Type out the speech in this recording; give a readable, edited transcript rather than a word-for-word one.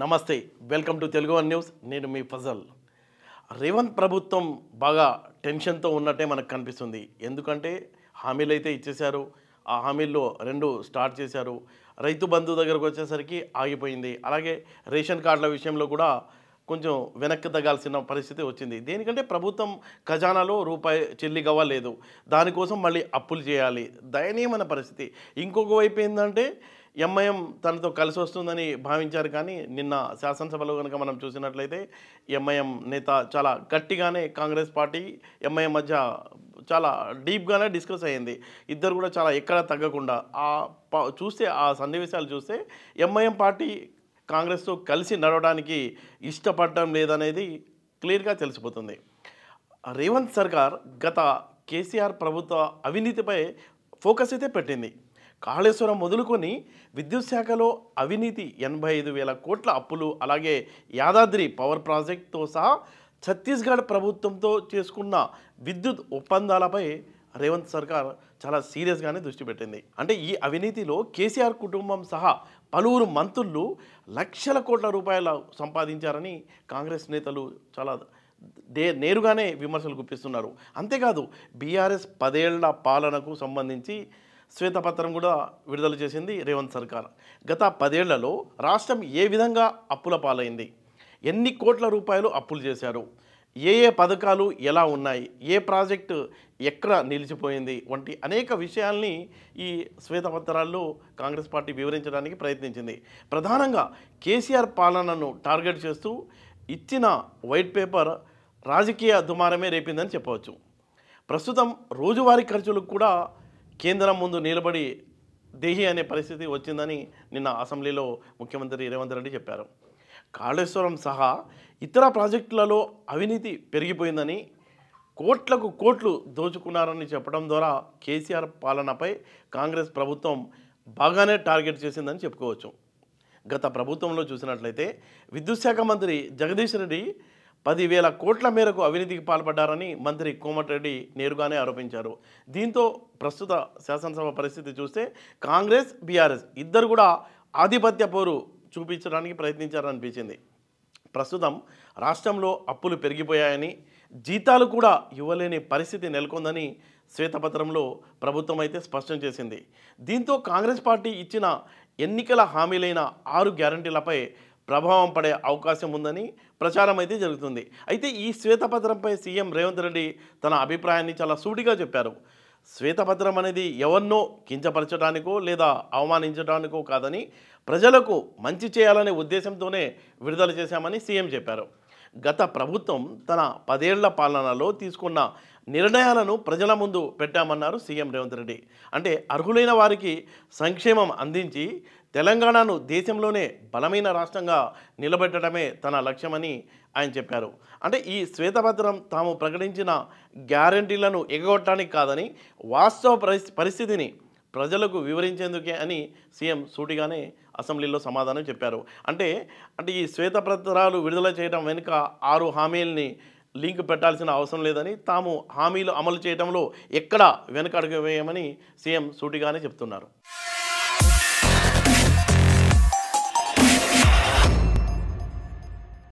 నమస్తే welcome to Telugu one news. నేను మీ ఫజల్. రేవంత్ ప్రభుత్వం బాగా టెన్షన్తో ఉన్నట్టే మనకు కనిపిస్తుంది. ఎందుకంటే హామీలు అయితే ఇచ్చేశారు, ఆ హామీల్లో రెండు స్టార్ట్ చేశారు. రైతు బంధు దగ్గరకు వచ్చేసరికి ఆగిపోయింది. అలాగే రేషన్ కార్డుల విషయంలో కూడా కొంచెం వెనక్కి తగ్గాల్సిన పరిస్థితి వచ్చింది. దేనికంటే ప్రభుత్వం ఖజానాలో రూపాయి చెల్లిగవ్వ లేదు, దానికోసం మళ్ళీ అప్పులు చేయాలి. దయనీయమైన పరిస్థితి. ఇంకొక వైపు ఏంటంటే ఎంఐఎం తనతో కలిసి వస్తుందని భావించారు, కానీ నిన్న శాసనసభలో కనుక మనం చూసినట్లయితే ఎంఐఎం నేత చాలా గట్టిగానే కాంగ్రెస్ పార్టీ ఎంఐఎం మధ్య చాలా డీప్గానే డిస్కస్ అయ్యింది. ఇద్దరు కూడా చాలా ఎక్కడ తగ్గకుండా చూస్తే ఆ సన్నివేశాలు చూస్తే ఎంఐఎం పార్టీ కాంగ్రెస్తో కలిసి నడవడానికి ఇష్టపడటం లేదనేది క్లియర్గా తెలిసిపోతుంది. రేవంత్ సర్కార్ గత కేసీఆర్ ప్రభుత్వ అవినీతిపై ఫోకస్ అయితే పెట్టింది. కాళేశ్వరం మొదలుకొని విద్యుత్ శాఖలో అవినీతి, 85,000 కోట్ల అప్పులు, అలాగే యాదాద్రి పవర్ ప్రాజెక్టుతో సహా ఛత్తీస్గఢ్ ప్రభుత్వంతో చేసుకున్న విద్యుత్ ఒప్పందాలపై రేవంత్ సర్కార్ చాలా సీరియస్గానే దృష్టి పెట్టింది. అంటే ఈ అవినీతిలో కేసీఆర్ కుటుంబం సహా పలువురు మంత్రులు లక్షల కోట్ల రూపాయలు సంపాదించారని కాంగ్రెస్ నేతలు చాలా నేరుగానే విమర్శలు గుప్పిస్తున్నారు. అంతేకాదు బీఆర్ఎస్ 10 ఏళ్ల పాలనకు సంబంధించి శ్వేతపత్రం కూడా విడుదల చేసింది రేవంత్ సర్కార్. గత 10 ఏళ్లలో రాష్ట్రం ఏ విధంగా అప్పుల పాలైంది, ఎన్ని కోట్ల రూపాయలు అప్పులు చేశారు, ఏ పథకాలు ఎలా ఉన్నాయి, ఏ ప్రాజెక్టు ఎక్కడ నిలిచిపోయింది వంటి అనేక విషయాల్ని ఈ శ్వేతపత్రాల్లో కాంగ్రెస్ పార్టీ వివరించడానికి ప్రయత్నించింది. ప్రధానంగా కేసీఆర్ పాలనను టార్గెట్ చేస్తూ ఇచ్చిన వైట్ పేపర్ రాజకీయ దుమారమే రేపిందని చెప్పవచ్చు. ప్రస్తుతం రోజువారీ ఖర్చులకు కూడా కేంద్రం ముందు నిలబడి దేహి అనే పరిస్థితి వచ్చిందని నిన్న అసెంబ్లీలో ముఖ్యమంత్రి రేవంత్ రెడ్డి చెప్పారు. కాళేశ్వరం సహా ఇతర ప్రాజెక్టులలో అవినీతి పెరిగిపోయిందని, కోట్లకు కోట్లు దోచుకున్నారని చెప్పడం ద్వారా కేసీఆర్ పాలనపై కాంగ్రెస్ ప్రభుత్వం బాగానే టార్గెట్ చేసిందని చెప్పుకోవచ్చు. గత ప్రభుత్వంలో చూసినట్లయితే విద్యుత్ శాఖ మంత్రి జగదీష్ రెడ్డి 10,000 కోట్ల మేరకు అవినీతికి పాల్పడ్డారని మంత్రి కోమటిరెడ్డి నేరుగానే ఆరోపించారు. దీంతో ప్రస్తుత శాసనసభ పరిస్థితి చూస్తే కాంగ్రెస్, బీఆర్ఎస్ ఇద్దరు కూడా ఆధిపత్య పోరు చూపించడానికి ప్రయత్నించారనిపించింది. ప్రస్తుతం రాష్ట్రంలో అప్పులు పెరిగిపోయాయని, జీతాలు కూడా ఇవ్వలేని పరిస్థితి నెలకొందని శ్వేతపత్రంలో ప్రభుత్వం అయితే స్పష్టం చేసింది. దీంతో కాంగ్రెస్ పార్టీ ఇచ్చిన ఎన్నికల హామీలైన 6 గ్యారంటీలపై ప్రభావం పడే అవకాశం ఉందని ప్రచారం అయితే జరుగుతుంది. అయితే ఈ శ్వేతపత్రంపై సీఎం రేవంత్ రెడ్డి తన అభిప్రాయాన్ని చాలా సూటిగా చెప్పారు. శ్వేతపత్రం అనేది ఎవరినో కించపరచడానికో లేదా అవమానించడానికో కాదని, ప్రజలకు మంచి చేయాలనే ఉద్దేశంతోనే విడుదల చేశామని సీఎం చెప్పారు. గత ప్రభుత్వం తన 10 ఏళ్ల పాలనలో తీసుకున్న నిర్ణయాలను ప్రజల ముందు పెట్టామన్నారు సీఎం రేవంత్ రెడ్డి. అంటే అర్హులైన వారికి సంక్షేమం అందించి తెలంగాణను దేశంలోనే బలమైన రాష్ట్రంగా నిలబెట్టడమే తన లక్ష్యమని ఆయన చెప్పారు. అంటే ఈ శ్వేతపత్రం తాము ప్రకటించిన గ్యారంటీలను ఎగగొట్టడానికి కాదని, వాస్తవ పరిస్థితిని ప్రజలకు వివరించేందుకే అని సీఎం సూటిగానే అసెంబ్లీలో సమాధానం చెప్పారు. అంటే ఈ శ్వేతపత్రాలు విడుదల చేయడం వెనుక 6 హామీలని లింక్ పెట్టాల్సిన అవసరం లేదని, తాము హామీలు అమలు చేయడంలో ఎక్కడా వెనకడుగు వేయమని సీఎం సూటిగానే చెప్తున్నారు.